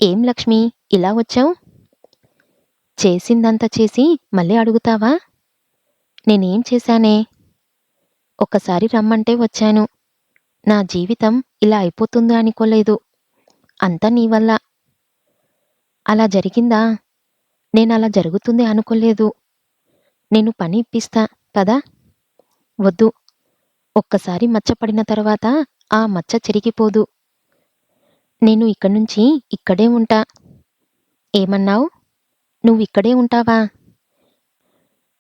ఏం లక్ష్మి, ఇలా వచ్చావు? చేసిందంతా చేసి మళ్ళీ అడుగుతావా? నేనేం చేశానే? ఒక్కసారి రమ్మంటే వచ్చాను. నా జీవితం ఇలా అయిపోతుందా అనుకోలేదు. అంతా నీ వల్ల. అలా జరిగిందా? నేనలా జరుగుతుంది అనుకోలేదు. నేను పని ఇప్పిస్తా పదా. వద్దు. ఒక్కసారి మచ్చ పడిన తర్వాత ఆ మచ్చ చెరిగిపోదు. నేను ఇక్కడ్నుంచి ఇక్కడే ఉంటా. ఏమన్నావు? నువ్విక్కడే ఉంటావా?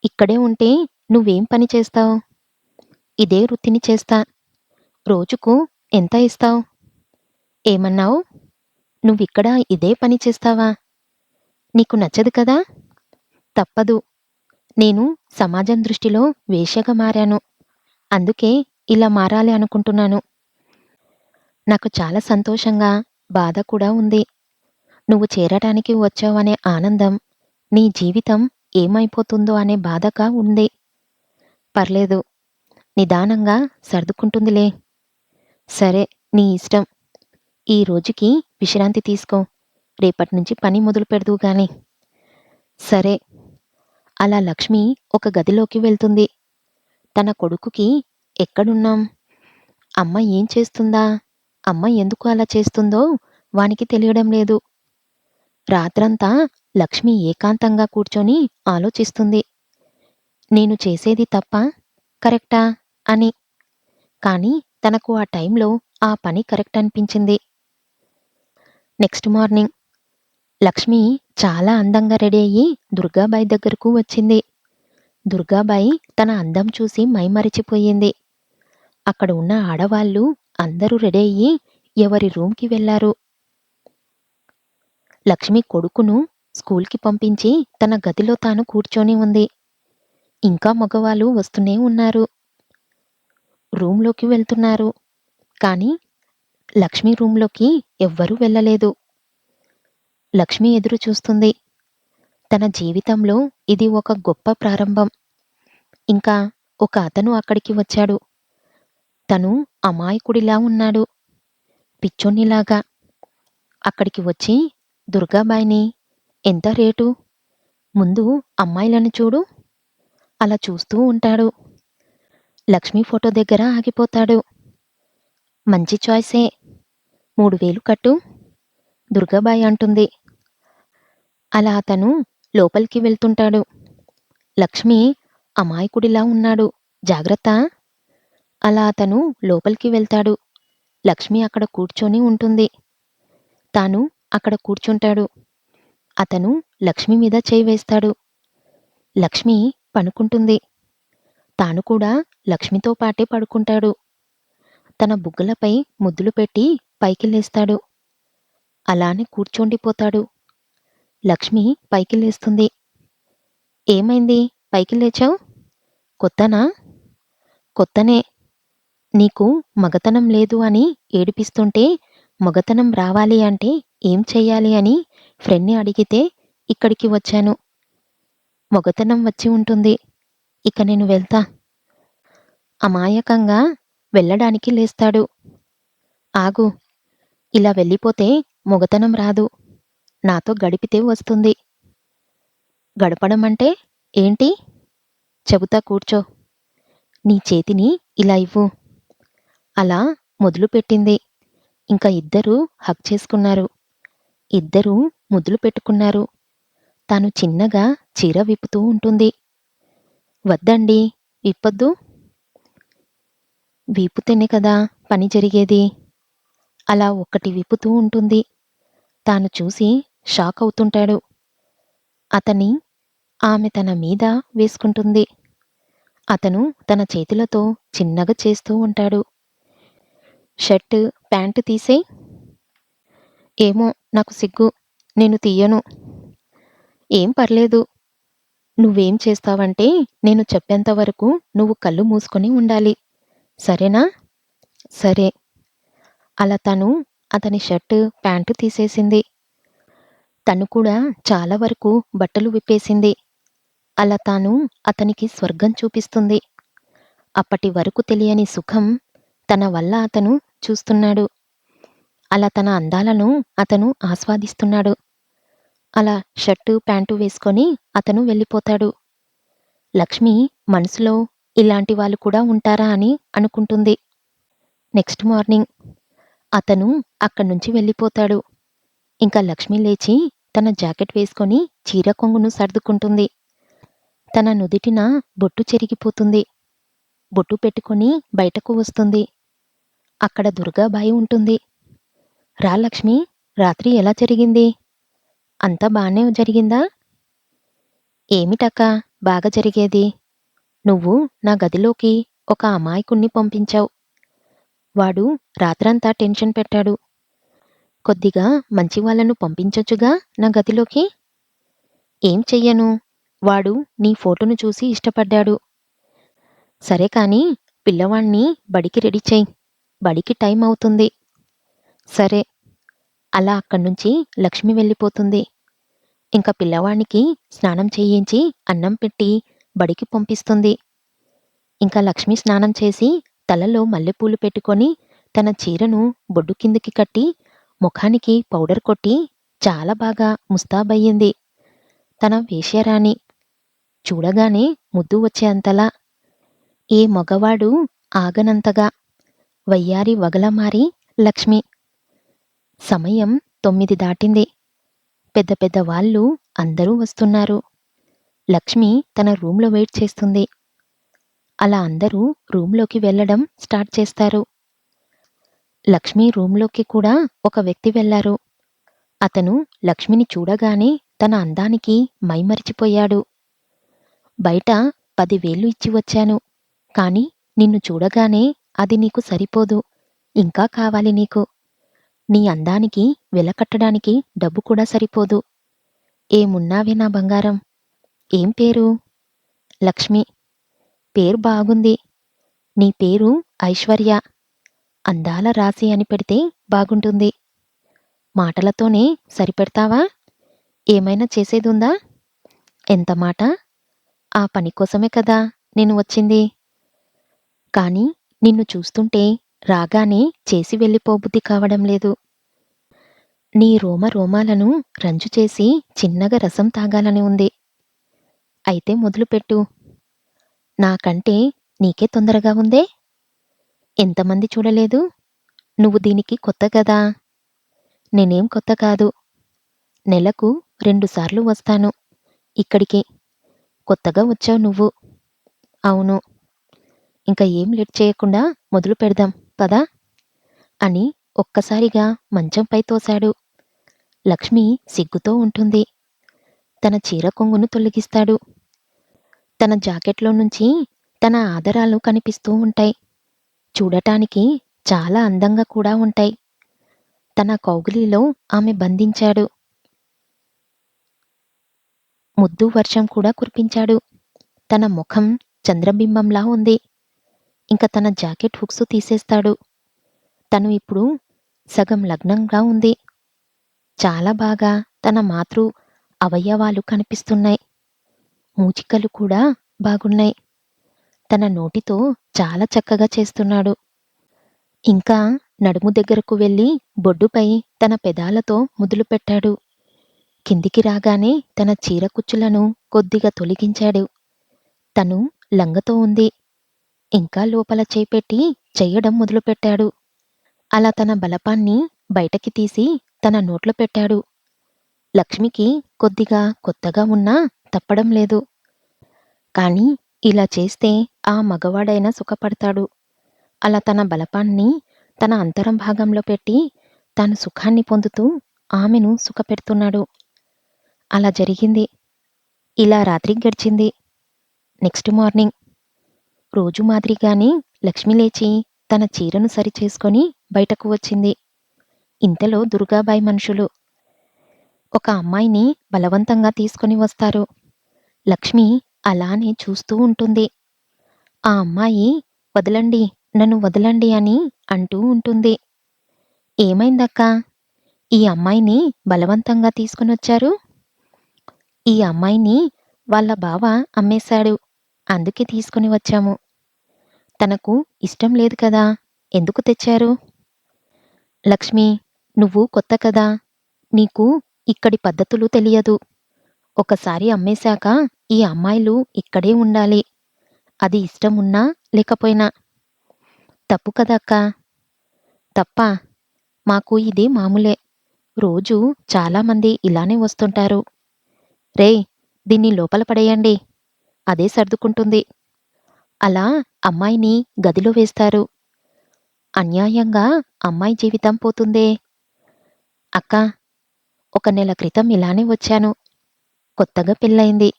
ఇక్కడే ఉంటే నువ్వేం పని చేస్తావు? ఇదే వృత్తిని చేస్తా. రోజుకు ఎంత ఇస్తావు? ఏమన్నావు? నువ్విక్కడ ఇదే పని చేస్తావా? నీకు నచ్చదు కదా? తప్పదు. నేను సమాజం దృష్టిలో వేశ్యగా మారాను. అందుకే ఇలా మారాలి అనుకుంటున్నాను. నాకు చాలా సంతోషంగా, బాధ కూడా ఉంది. నువ్వు చేరటానికి వచ్చావనే ఆనందం, నీ జీవితం ఏమైపోతుందో అనే బాధగా ఉంది. పర్లేదు. నిదానంగా సర్దుకుంటుందిలే. సరే, నీ ఇష్టం. ఈ రోజుకి విశ్రాంతి తీసుకో. రేపట్నుంచి పని మొదలు పెడదువు గాని. సరే. అలా లక్ష్మి ఒక గదిలోకి వెళ్తుంది. తన కొడుకుకి ఎక్కడున్నాం? అమ్మ ఏం చేస్తుందా? అమ్మ ఎందుకు అలా చేస్తుందో వానికి తెలియడం లేదు. రాత్రంతా లక్ష్మి ఏకాంతంగా కూర్చొని ఆలోచిస్తుంది. నేను చేసేది తప్పా? కరెక్టా? అని. కానీ తనకు ఆ టైంలో ఆ పని కరెక్ట్ అనిపించింది. నెక్స్ట్ మార్నింగ్ లక్ష్మి చాలా అందంగా రెడీ అయ్యి దుర్గాబాయి దగ్గరకు వచ్చింది. దుర్గాబాయి తన అందం చూసి మైమరిచిపోయింది. అక్కడ ఉన్న ఆడవాళ్ళు అందరూ రెడీ అయ్యి ఎవరి రూమ్‌కి వెళ్లారు. లక్ష్మి కొడుకును స్కూల్‌కి పంపించి తన గదిలో తాను కూర్చొని ఉంది. ఇంకా మగవాళ్ళు వస్తూనే ఉన్నారు. రూమ్‌లోకి వెళ్తున్నారు. కానీ లక్ష్మి రూమ్‌లోకి ఎవ్వరూ వెళ్ళలేదు. లక్ష్మి ఎదురు చూస్తుంది. తన జీవితంలో ఇది ఒక గొప్ప ప్రారంభం. ఇంకా ఒక అతను అక్కడికి వచ్చాడు. తను అమాయకుడిలా ఉన్నాడు. పిచ్చోనిలాగా. అక్కడికి వచ్చి దుర్గాబాయిని, ఎంత రేటు? ముందు అమ్మాయిలను చూడు. అలా చూస్తూ ఉంటాడు. లక్ష్మి ఫోటో దగ్గర ఆగిపోతాడు. మంచి చాయిసే. 3000 కట్టు. దుర్గాబాయి అంటుంది. అలా అతను లోపలికి వెళ్తుంటాడు. లక్ష్మి, అమాయకుడిలా ఉన్నాడు. జాగ్రత్త. అలా అతను లోపలికి వెళ్తాడు. లక్ష్మి అక్కడ కూర్చొని ఉంటుంది. తాను అక్కడ కూర్చుంటాడు. అతను లక్ష్మి మీద చేయి వేస్తాడు. లక్ష్మి పనుకుంటుంది. తాను కూడా లక్ష్మితో పాటే పడుకుంటాడు. తన బుగ్గలపై ముద్దులు పెట్టి పైకి లేస్తాడు. అలానే కూర్చోండిపోతాడు. లక్ష్మి పైకి లేస్తుంది. ఏమైంది? పైకి లేచావు? కొత్తనా? కొత్తనే. నీకు మగతనం లేదు అని ఏడిపిస్తుంటే మగతనం రావాలి అంటే ఏం చెయ్యాలి అని ఫ్రెండ్‌ని అడిగితే ఇక్కడికి వచ్చాను. మొగతనం వచ్చి ఉంటుంది. ఇక నేను వెళ్తా. అమాయకంగా వెళ్ళడానికి లేస్తాడు. ఆగు. ఇలా వెళ్ళిపోతే మొగతనం రాదు. నాతో గడిపితే వస్తుంది. గడపడమంటే ఏంటి? చెబుతా కూర్చో. నీ చేతిని ఇలా ఇవ్వు. అలా మొదలుపెట్టింది. ఇంక ఇద్దరూ హగ్ చేసుకున్నారు. ఇద్దరూ ముద్దులు పెట్టుకున్నారు. తాను చిన్నగా చీర విప్పుతూ ఉంటుంది. వద్దండి, విప్పొద్దు. విప్పుతేనే కదా పని జరిగేది. అలా ఒక్కటి విప్పుతూ ఉంటుంది. తాను చూసి షాక్ అవుతుంటాడు. అతని ఆమె తన మీద వేసుకుంటుంది. అతను తన చేతులతో చిన్నగా చేస్తూ ఉంటాడు. షర్ట్, ప్యాంటు తీసేయ్. ఏమో, నాకు సిగ్గు. నేను తీయను. ఏం పర్లేదు. నువ్వేం చేస్తావంటే నేను చెప్పేంత వరకు నువ్వు కళ్ళు మూసుకొని ఉండాలి. సరేనా? సరే. అలా తను అతని షర్టు, ప్యాంటు తీసేసింది. తను కూడా చాలా వరకు బట్టలు విప్పేసింది. అలా తాను అతనికి స్వర్గం చూపిస్తుంది. అప్పటి వరకు తెలియని సుఖం తన వల్ల అతను చూస్తున్నాడు. అలా తన అందాలను అతను ఆస్వాదిస్తున్నాడు. అలా షర్టు, ప్యాంటు వేసుకొని అతను వెళ్ళిపోతాడు. లక్ష్మి మనసులో ఇలాంటి వాళ్ళు కూడా ఉంటారా అని అనుకుంటుంది. నెక్స్ట్ మార్నింగ్ అతను అక్కడ్నుంచి వెళ్ళిపోతాడు. ఇంక లక్ష్మి లేచి తన జాకెట్ వేసుకొని చీర కొంగును సర్దుకుంటుంది. తన నుదిటిన బొట్టు చెరిగిపోతుంది. బొట్టు పెట్టుకొని బయటకు వస్తుంది. అక్కడ దుర్గాబాయి ఉంటుంది. రా లక్ష్మి, రాత్రి ఎలా జరిగింది? అంతా బానే జరిగిందా? ఏమిటక్కా బాగా జరిగేది? నువ్వు నా గదిలోకి ఒక అమాయకుణ్ణి పంపించావు. వాడు రాత్రంతా టెన్షన్ పెట్టాడు. కొద్దిగా మంచివాళ్ళను పంపించొచ్చుగా నా గదిలోకి? ఏం చెయ్యను, వాడు నీ ఫోటోను చూసి ఇష్టపడ్డాడు. సరే కాని పిల్లవాణ్ణి బడికి రెడీ చెయ్. బడికి టైం అవుతుంది. సరే. అలా అక్కడ్నుంచి లక్ష్మి వెళ్ళిపోతుంది. ఇంక పిల్లవానికి స్నానం చేయించి అన్నం పెట్టి బడికి పంపిస్తుంది. ఇంక లక్ష్మి స్నానం చేసి తలలో మల్లెపూలు పెట్టుకొని తన చీరను బొడ్డు కిందికి కట్టి ముఖానికి పౌడర్ కొట్టి చాలా బాగా ముస్తాబయ్యింది. తన వేశ్యరాణి. చూడగానే ముద్దు వచ్చే అంతలా, ఏ మగవాడు ఆగనంతగా వయ్యారి వగలమారి లక్ష్మి. సమయం 9 దాటింది. పెద్ద పెద్ద వాళ్ళు అందరూ వస్తున్నారు. లక్ష్మి తన రూంలో వెయిట్ చేస్తుంది. అలా అందరూ రూంలోకి వెళ్ళడం స్టార్ట్ చేస్తారు. లక్ష్మి రూంలోకి కూడా ఒక వ్యక్తి వెళ్లారు. అతను లక్ష్మిని చూడగానే తన అందానికి మైమరిచిపోయాడు. బయట 10,000 ఇచ్చి వచ్చాను. కాని నిన్ను చూడగానే అది నీకు సరిపోదు. ఇంకా కావాలి నీకు. నీ అందానికి వెలకట్టడానికి డబ్బు కూడా సరిపోదు. ఏమున్నావే నా బంగారం? ఏం పేరు? లక్ష్మి. పేరు బాగుంది. నీ పేరు ఐశ్వర్య. అందాల రాశి అని పెడితే బాగుంటుంది. మాటలతోనే సరిపెడతావా? ఏమైనా చేసేదుందా? ఎంత మాట? ఆ పని కోసమే కదా నేను వచ్చింది. కాని నిన్ను చూస్తుంటే రాగానే చేసి వెళ్ళిపోబుద్ధి కావడం లేదు. నీ రోమాలను రంజు చేసి చిన్నగా రసం తాగాలని ఉంది. అయితే మొదలుపెట్టు. నాకంటే నీకే తొందరగా ఉందే? ఎంతమంది చూడలేదు? నువ్వు దీనికి కొత్త కదా? నేనేం కొత్త కాదు. నెలకు 2 సార్లు వస్తాను ఇక్కడికి. కొత్తగా వచ్చావు నువ్వు. అవును. ఇంక ఏం లేట్ చేయకుండా మొదలు పెడదాం పద అని ఒక్కసారిగా మంచంపై తోశాడు. లక్ష్మి సిగ్గుతో ఉంటుంది. తన చీర కొంగును తొలగిస్తాడు. తన జాకెట్లో నుంచి తన ఆదరాలు కనిపిస్తూ ఉంటాయి. చూడటానికి చాలా అందంగా కూడా ఉంటాయి. తన కౌగిలిలో ఆమె బంధించాడు. ముద్దు వర్షం కూడా కురిపించాడు. తన ముఖం చంద్రబింబంలా ఉంది. ఇంక తన జాకెట్ హుక్స్ తీసేస్తాడు. తను ఇప్పుడు సగం లగ్నంగా ఉంది. చాలా బాగా తన మాతృ అవయవాలు కనిపిస్తున్నాయి. మూచికలు కూడా బాగున్నాయి. తన నోటితో చాలా చక్కగా చేస్తున్నాడు. ఇంకా నడుము దగ్గరకు వెళ్ళి బొడ్డుపై తన పెదాలతో ముద్దులు పెట్టాడు. కిందికి రాగానే తన చీర కుచ్చులను కొద్దిగా తొలగించాడు. తను లంగతో ఉంది. ఇంకా లోపల చేపెట్టి చెయ్యడం మొదలుపెట్టాడు. అలా తన బలపాన్ని బయటకి తీసి తన నోట్లో పెట్టాడు. లక్ష్మికి కొద్దిగా కొత్తగా ఉన్నా తప్పడం లేదు. కాని ఇలా చేస్తే ఆ మగవాడైనా సుఖపడతాడు. అలా తన బలపాన్ని తన అంతరం భాగంలో పెట్టి తాను సుఖాన్ని పొందుతూ ఆమెను సుఖపెడుతున్నాడు. అలా జరిగింది. ఇలా రాత్రి గడిచింది. నెక్స్ట్ మార్నింగ్ రోజు మాదిరిగానే లక్ష్మి లేచి తన చీరను సరిచేసుకొని బయటకు వచ్చింది. ఇంతలో దుర్గాబాయి మనుషులు ఒక అమ్మాయిని బలవంతంగా తీసుకొని వస్తారు. లక్ష్మి అలానే చూస్తూ ఉంటుంది. ఆ అమ్మాయి వదలండి, నన్ను వదలండి అని అంటూ ఉంటుంది. ఏమైందక్కా? ఈ అమ్మాయిని బలవంతంగా తీసుకునొచ్చారు? ఈ అమ్మాయిని వాళ్ళ బావ అమ్మేశాడు. అందుకే తీసుకుని వచ్చాము. తనకు ఇష్టం లేదు కదా, ఎందుకు తెచ్చారు? లక్ష్మి, నువ్వు కొత్త కదా! నీకు ఇక్కడి పద్ధతులు తెలియదు. ఒకసారి అమ్మేశాక ఈ అమ్మాయిలు ఇక్కడే ఉండాలి. అది ఇష్టమున్నా లేకపోయినా. తప్పు కదక్కా! తప్పా? మాకు ఇది మామూలే. రోజూ చాలామంది ఇలానే వస్తుంటారు. రేయ్! దీన్ని లోపల పడేయండి. అదే సర్దుకుంటుంది. అలా అమ్మాయిని గదిలో వేస్తారు. అన్యాయంగా అమ్మాయి జీవితం పోతుందే. అక్కా! ఒక నెల క్రితం ఇలానే వచ్చాను. కొత్తగా పెళ్ళయింది.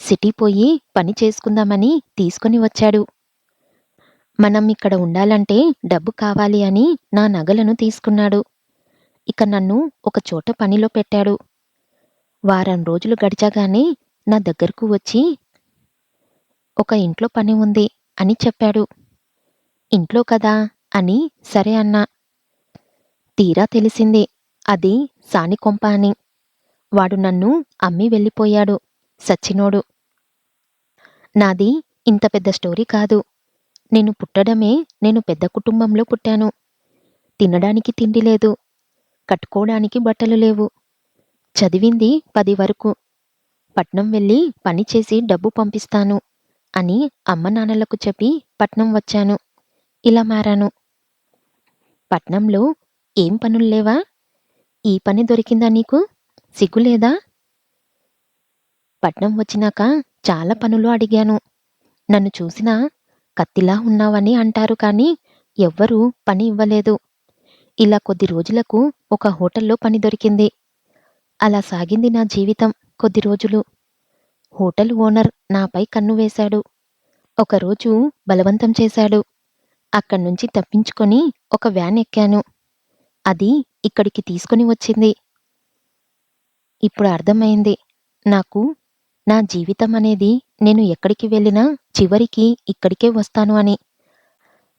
సిటీ పోయి పని చేసుకుందామని తీసుకొని వచ్చాడు. మనం ఇక్కడ ఉండాలంటే డబ్బు కావాలి అని నా నగలను తీసుకున్నాడు. ఇక నన్ను ఒక చోట పనిలో పెట్టాడు. వారం రోజులు గడిచగానే నా దగ్గరకు వచ్చి ఒక ఇంట్లో పని ఉంది అని చెప్పాడు. ఇంట్లో కదా అని సరే అన్నా. తీరా తెలిసింది అది సానికొంప అని. వాడు నన్ను అమ్మి వెళ్ళిపోయాడు. సచ్చినోడు. నాది ఇంత పెద్ద స్టోరీ కాదు. నేను పెద్ద కుటుంబంలో పుట్టాను. తినడానికి తిండి లేదు. కట్టుకోవడానికి బట్టలు లేవు. చదివింది 10 వరకు. పట్నం వెళ్ళి పనిచేసి డబ్బు పంపిస్తాను అని అమ్మనాన్నలకు చెప్పి పట్నం వచ్చాను. ఇలా మారాను. పట్నంలో ఏం పనుల్లేవా? ఈ పని దొరికిందా నీకు? సిగ్గులేదా? పట్నం వచ్చినాక చాలా పనులు అడిగాను. నన్ను చూసినా కత్తిలా ఉన్నావని అంటారు కానీ ఎవ్వరూ పని ఇవ్వలేదు. ఇలా కొద్ది రోజులకు ఒక హోటల్లో పని దొరికింది. అలా సాగింది నా జీవితం కొద్ది రోజులు. హోటల్ ఓనర్ నాపై కన్ను వేశాడు. ఒకరోజు బలవంతం చేశాడు. అక్కడ్నుంచి తప్పించుకొని ఒక వ్యాన్ ఎక్కాను. అది ఇక్కడికి తీసుకొని వచ్చింది. ఇప్పుడు అర్థమైంది నాకు నా జీవితం అనేది నేను ఎక్కడికి వెళ్ళినా చివరికి ఇక్కడికే వస్తాను అని.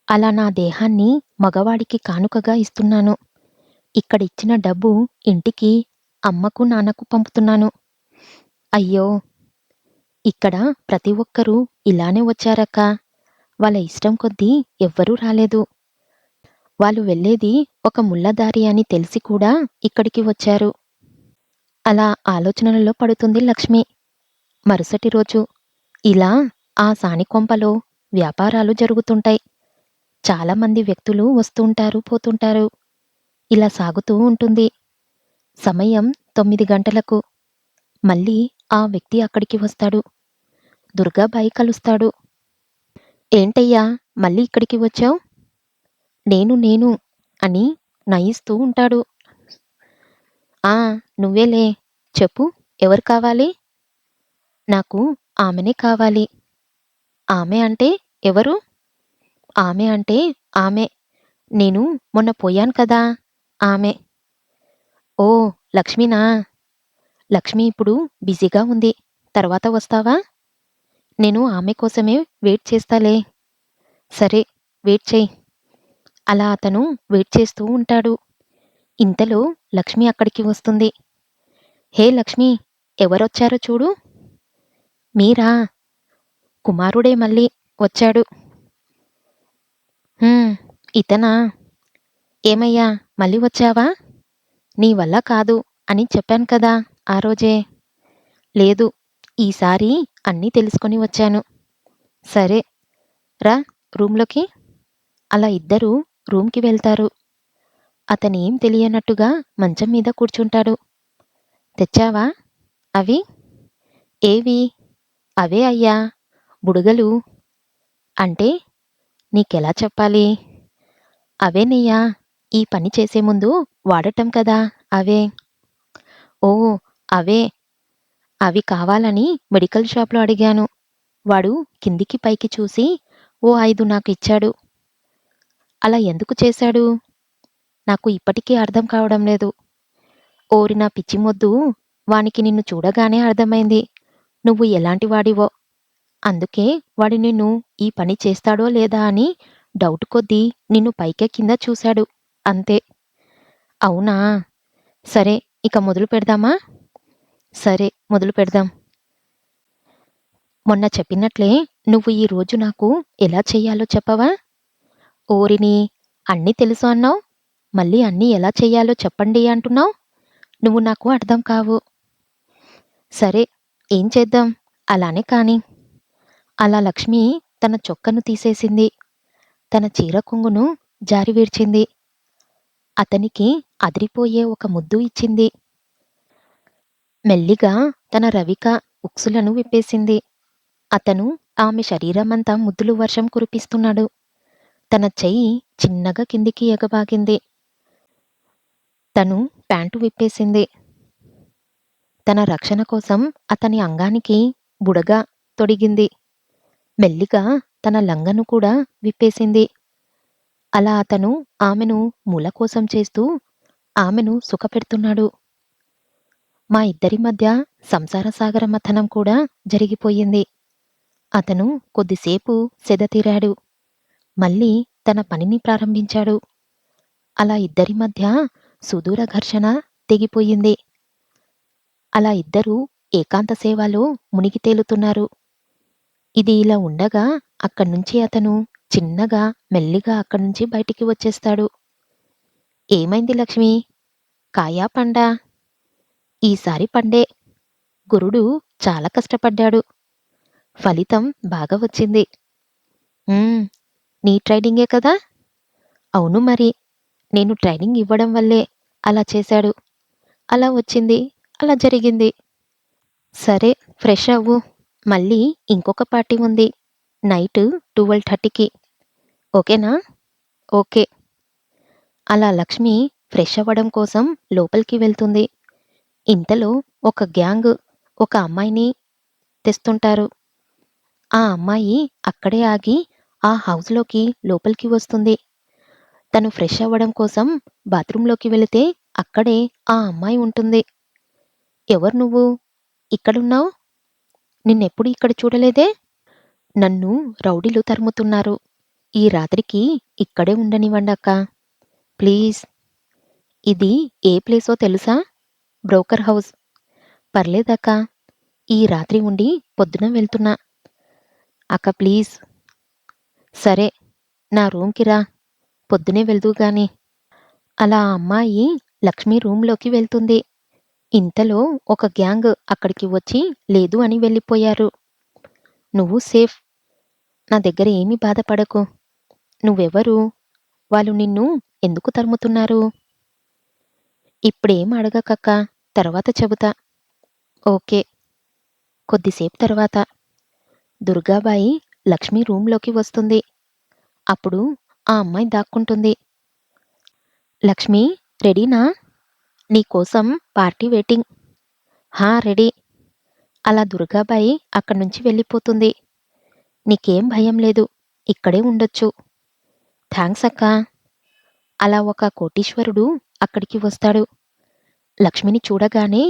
అలా నా దేహాన్ని మగవాడికి కానుకగా ఇస్తున్నాను. ఇక్కడిచ్చిన డబ్బు ఇంటికి అమ్మకు నాన్నకు పంపుతున్నాను. అయ్యో! ఇక్కడ ప్రతి ఒక్కరూ ఇలానే వచ్చారక్కా. వాళ్ళ ఇష్టం కొద్దీ ఎవ్వరూ రాలేదు. వాళ్ళు వెళ్ళేది ఒక ముళ్ళదారి అని తెలిసి కూడా ఇక్కడికి వచ్చారు. అలా ఆలోచనలలో పడుతుంది లక్ష్మి. మరుసటి రోజు ఇలా ఆ సానికొంపలో వ్యాపారాలు జరుగుతుంటాయి. చాలామంది వ్యక్తులు వస్తుంటారు, పోతుంటారు. ఇలా సాగుతూ ఉంటుంది. సమయం 9 గంటలకు. మళ్ళీ ఆ వ్యక్తి అక్కడికి వస్తాడు. దుర్గాబాయి కలుస్తాడు. ఏంటయ్యా మళ్ళీ ఇక్కడికి వచ్చావ్? నేను అని నయిస్తూ ఉంటాడు. ఆ! నువ్వేలే. చెప్పు ఎవరు కావాలి? నాకు ఆమెనే కావాలి. ఆమె అంటే ఎవరు? ఆమె అంటే ఆమె. నేను మొన్న పోయాను కదా! ఆమె. ఓ! లక్ష్మినా? లక్ష్మి ఇప్పుడు బిజీగా ఉంది. తర్వాత వస్తావా? నేను ఆమె కోసమే వెయిట్ చేస్తాలే. సరే వెయిట్ చెయ్. అలా అతను వెయిట్ చేస్తూ ఉంటాడు. ఇంతలో లక్ష్మి అక్కడికి వస్తుంది. హే లక్ష్మి! ఎవరొచ్చారో చూడు. మీరా? కుమారుడే మళ్ళీ వచ్చాడు. హ్మ్. ఇతనా? ఏమయ్యా మళ్ళీ వచ్చావా? నీ వల్ల కాదు అని చెప్పాను కదా ఆ రోజే. లేదు. ఈసారి అన్నీ తెలుసుకొని వచ్చాను. సరే రా రూంలోకి. అలా ఇద్దరూ రూంకి వెళ్తారు. అతనేం తెలియనట్టుగా మంచం మీద కూర్చుంటాడు. తెచ్చావా? అవి? ఏవి? అవే అయ్యా బుడగలు. అంటే నీకెలా చెప్పాలి? అవేనయ్యా ఈ పని చేసే ముందు వాడటం కదా అవే. ఓ! అవే. అవి కావాలని మెడికల్ షాప్‌లో అడిగాను. వాడు కిందికి పైకి చూసి ఓ 5 నాకు ఇచ్చాడు. అలా ఎందుకు చేశాడు? నాకు ఇప్పటికీ అర్థం కావడం లేదు. ఓరి నా పిచ్చి మొద్దు! వానికి నిన్ను చూడగానే అర్థమైంది నువ్వు ఎలాంటి వాడివో. అందుకే వాడు నిన్ను ఈ పని చేస్తాడో లేదా అని డౌట్ కొద్దీ నిన్ను పైకే కింద చూశాడు. అంతే. అవునా? సరే ఇక మొదలు పెడదామా? సరే మొదలు పెడదాం. మొన్న చెప్పినట్లే నువ్వు ఈ రోజు నాకు ఎలా చెయ్యాలో చెప్పవా? ఓరిని! అన్నీ తెలుసు అన్నావ్? మళ్ళీ అన్నీ ఎలా చెయ్యాలో చెప్పండి అంటున్నావు? నువ్వు నాకు అర్థం కావు. సరే, ఏం చేద్దాం? అలానే కాని. అలా లక్ష్మి తన చొక్కను తీసేసింది. తన చీర కొంగును జారివిడ్చింది. అతనికి అదిరిపోయే ఒక ముద్దు ఇచ్చింది. మెల్లిగా తన రవిక ఉక్సులను విప్పేసింది. అతను ఆమె శరీరమంతా ముద్దులు వర్షం కురిపిస్తున్నాడు. తన చెయ్యి చిన్నగా కిందికి ఎగబాకింది. తను ప్యాంటు విప్పేసింది. తన రక్షణ కోసం అతని అంగానికి బుడగ తొడిగింది. మెల్లిగా తన లంగను కూడా విప్పేసింది. అలా అతను ఆమెను మూల కోసం చేస్తూ ఆమెను సుఖపెడుతున్నాడు. మా ఇద్దరి మధ్య సంసార సాగర మథనం కూడా జరిగిపోయింది. అతను కొద్దిసేపు సెదతీరాడు. మళ్ళీ తన పనిని ప్రారంభించాడు. అలా ఇద్దరి మధ్య సుదూర ఘర్షణ తెగిపోయింది. అలా ఇద్దరూ ఏకాంత సేవలో మునిగి తేలుతున్నారు. ఇది ఇలా ఉండగా అక్కడ్నుంచి అతను చిన్నగా మెల్లిగా అక్కడ్నుంచి బయటికి వచ్చేస్తాడు. ఏమైంది లక్ష్మి? కాయా పండా? ఈసారి పండే. గురుడు చాలా కష్టపడ్డాడు. ఫలితం బాగా వచ్చింది. నీ ట్రైనింగే కదా? అవును మరి. నేను ట్రైనింగ్ ఇవ్వడం వల్లే అలా చేశాడు. అలా వచ్చింది. అలా జరిగింది. సరే, ఫ్రెష్ అవ్వు. మళ్ళీ ఇంకొక పార్టీ ఉంది. నైట్ 12:30కి. ఓకేనా? ఓకే. అలా లక్ష్మి ఫ్రెష్ అవ్వడం కోసం లోపలికి వెళ్తుంది. ఇంతలో ఒక గ్యాంగ్ ఒక అమ్మాయిని తెస్తుంటారు. ఆ అమ్మాయి అక్కడే ఆగి ఆ హౌస్‌లోకి లోపలికి వస్తుంది. తను ఫ్రెష్ అవ్వడం కోసం బాత్రూంలోకి వెళితే అక్కడే ఆ అమ్మాయి ఉంటుంది. ఎవరు నువ్వు? ఇక్కడున్నావు? నిన్నెప్పుడూ ఇక్కడ చూడలేదే? నన్ను రౌడీలు తరుముతున్నారు. ఈ రాత్రికి ఇక్కడే ఉండనివ్వండక్కా. ప్లీజ్. ఇది ఏ ప్లేసో తెలుసా? Broker house. పర్లేదక్కా. ఈ రాత్రి ఉండి పొద్దున వెళ్తున్నా. అక్క ప్లీజ్. సరే, నా రూమ్‌కి రా. పొద్దునే వెళ్దువుగాని. అలా ఆ అమ్మాయి లక్ష్మి రూంలోకి వెళ్తుంది. ఇంతలో ఒక గ్యాంగ్ అక్కడికి వచ్చి లేదు అని వెళ్ళిపోయారు. నువ్వు సేఫ్. నా దగ్గర ఏమీ బాధపడకు. నువ్వెవరు? వాళ్ళు నిన్ను ఎందుకు తరుముతున్నారు? ఇప్పుడేం అడగకక్కా. తర్వాత చెబుతా. ఓకే. కొద్దిసేపు తర్వాత దుర్గాబాయి లక్ష్మి రూంలోకి వస్తుంది. అప్పుడు ఆ అమ్మాయి దాక్కుంటుంది. లక్ష్మి, రెడీనా? నీకోసం పార్టీ వెయిటింగ్. హా, రెడీ. అలా దుర్గాబాయి అక్కడ్నుంచి వెళ్ళిపోతుంది. నీకేం భయం లేదు. ఇక్కడే ఉండొచ్చు. థాంక్స్ అక్కా. అలా ఒక కోటీశ్వరుడు అక్కడికి వస్తాడు. లక్ష్మిని చూడగానే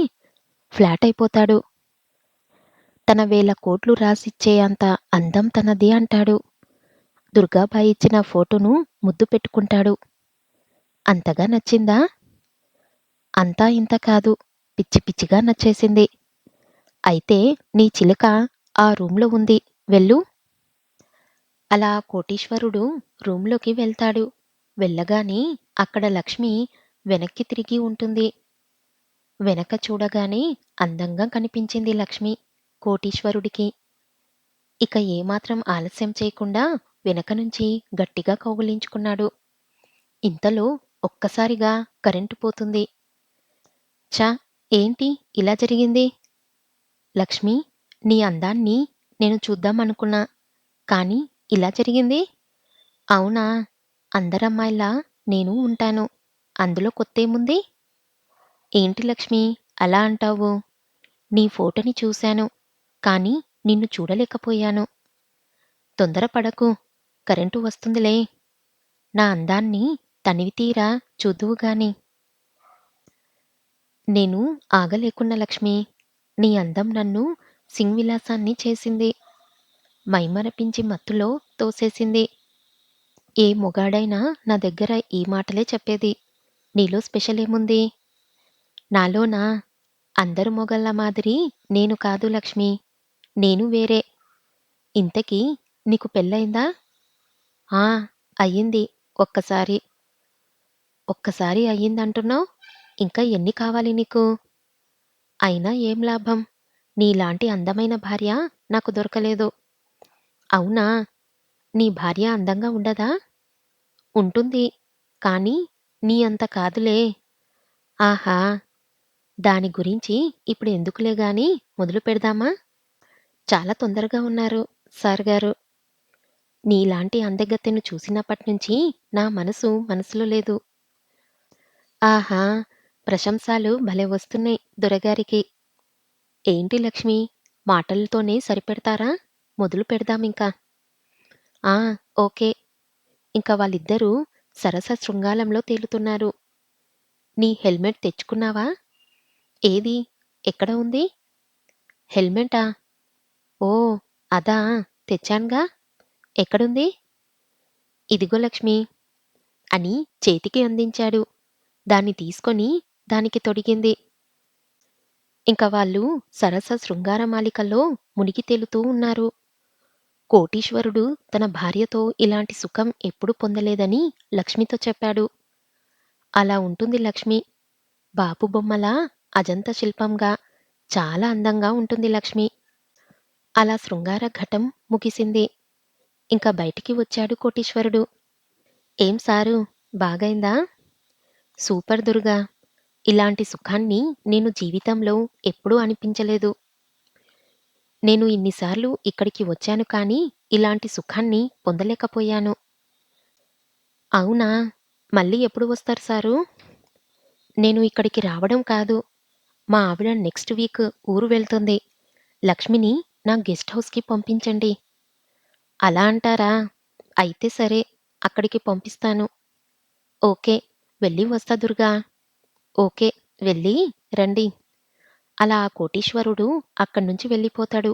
ఫ్లాట్ అయిపోతాడు. తన 1000 కోట్లు రాసిచ్చే అంత అందం తనది అంటాడు. దుర్గాబాయి ఇచ్చిన ఫోటోను ముద్దు పెట్టుకుంటాడు. అంతగా నచ్చిందా? అంతా ఇంత కాదు. పిచ్చి పిచ్చిగా నచ్చేసింది. అయితే నీ చిలుక ఆ రూంలో ఉంది. వెళ్ళు. అలా కోటీశ్వరుడు రూంలోకి వెళ్తాడు. వెళ్ళగానే అక్కడ లక్ష్మి వెనక్కి తిరిగి ఉంటుంది. వెనక చూడగానే అందంగా కనిపించింది లక్ష్మి కోటీశ్వరుడికి. ఇక ఏమాత్రం ఆలస్యం చేయకుండా వెనక నుంచి గట్టిగా కౌగిలించుకున్నాడు. ఇంతలో ఒక్కసారిగా కరెంటు పోతుంది. ఛ! ఏంటి ఇలా జరిగింది? లక్ష్మి, నీ అందాన్ని నేను చూద్దామనుకున్నా. కానీ ఇలా జరిగింది? అవునా? అందరమ్మాయిలా నేను ఉంటాను. అందులో కొత్తేముంది? ఏంటి లక్ష్మి అలా అంటావు? నీ ఫోటోని చూశాను. కానీ నిన్ను చూడలేకపోయాను. తొందరపడకు. కరెంటు వస్తుందిలే. నా అందాన్ని తనివితీరా చూద్దువుగాని. నేను ఆగలేకున్నా లక్ష్మి. నీ అందం నన్ను సింగ్విలాసాన్ని చేసింది. మైమరపించి మత్తులో తోసేసింది. ఏ మొగాడైనా నా దగ్గర ఈ మాటలే చెప్పేది. నీలో స్పెషల్ ఏముంది? నాలోనా? అందరు మొగళ్ళ మాదిరి నేను కాదు లక్ష్మి. నేను వేరే. ఇంతకీ నీకు పెళ్ళయిందా? ఆ, అయ్యింది ఒక్కసారి. ఒక్కసారి అయ్యిందంటున్నావు? ఇంకా ఎన్ని కావాలి నీకు? అయినా ఏం లాభం? నీలాంటి అందమైన భార్య నాకు దొరకలేదు. అవునా? నీ భార్య అందంగా ఉండదా? ఉంటుంది. కానీ నీ అంత కాదులే. ఆహా! దాని గురించి ఇప్పుడు ఎందుకులే గాని మొదలు పెడదామా? చాలా తొందరగా ఉన్నారు సార్ గారు. నీలాంటి అందగత్తెను చూసినప్పట్నుంచి నా మనసులో లేదు. ఆహా! ప్రశంసలు భలే వస్తున్నాయి దొరగారికి. ఏంటి లక్ష్మి, మాటలతోనే సరిపెడతారా? మొదలు పెడదామింక. ఆ! ఓకే. ఇంక వాళ్ళిద్దరూ సరస శృంగారంలో తేలుతున్నారు. నీ హెల్మెట్ తెచ్చుకున్నావా? ఏది? ఎక్కడ ఉంది? హెల్మెటా? ఓహ్! అదా! తెచ్చానుగా. ఎక్కడుంది? ఇదిగో లక్ష్మి అని చేతికి అందించాడు. దాన్ని తీసుకొని దానికి తొడిగింది. ఇంక వాళ్ళు సరస శృంగారమాలికలో మునిగి తేలుతూ ఉన్నారు. కోటీశ్వరుడు తన భార్యతో ఇలాంటి సుఖం ఎప్పుడూ పొందలేదని లక్ష్మితో చెప్పాడు. అలా ఉంటుంది లక్ష్మి. బాపు బొమ్మలా అజంత శిల్పంగా చాలా అందంగా ఉంటుంది లక్ష్మి. అలా శృంగార ఘటం ముగిసింది. ఇంక బయటికి వచ్చాడు కోటీశ్వరుడు. ఏం సారు బాగైందా? సూపర్ దుర్గా! ఇలాంటి సుఖాన్ని నేను జీవితంలో ఎప్పుడూ అనిపించలేదు. నేను ఇన్నిసార్లు ఇక్కడికి వచ్చాను కానీ ఇలాంటి సుఖాన్ని పొందలేకపోయాను. అవునా? మళ్ళీ ఎప్పుడు వస్తారు సారు? నేను ఇక్కడికి రావడం కాదు. మా ఆవిడ నెక్స్ట్ వీక్ ఊరు వెళ్తుంది. లక్ష్మిని నా గెస్ట్ హౌస్‌కి పంపించండి. అలా అంటారా? అయితే సరే. అక్కడికి పంపిస్తాను. ఓకే. వెళ్ళి వస్తా దుర్గా. ఓకే. వెళ్ళి రండి. అలా ఆ కోటీశ్వరుడు అక్కడ్నుంచి వెళ్ళిపోతాడు.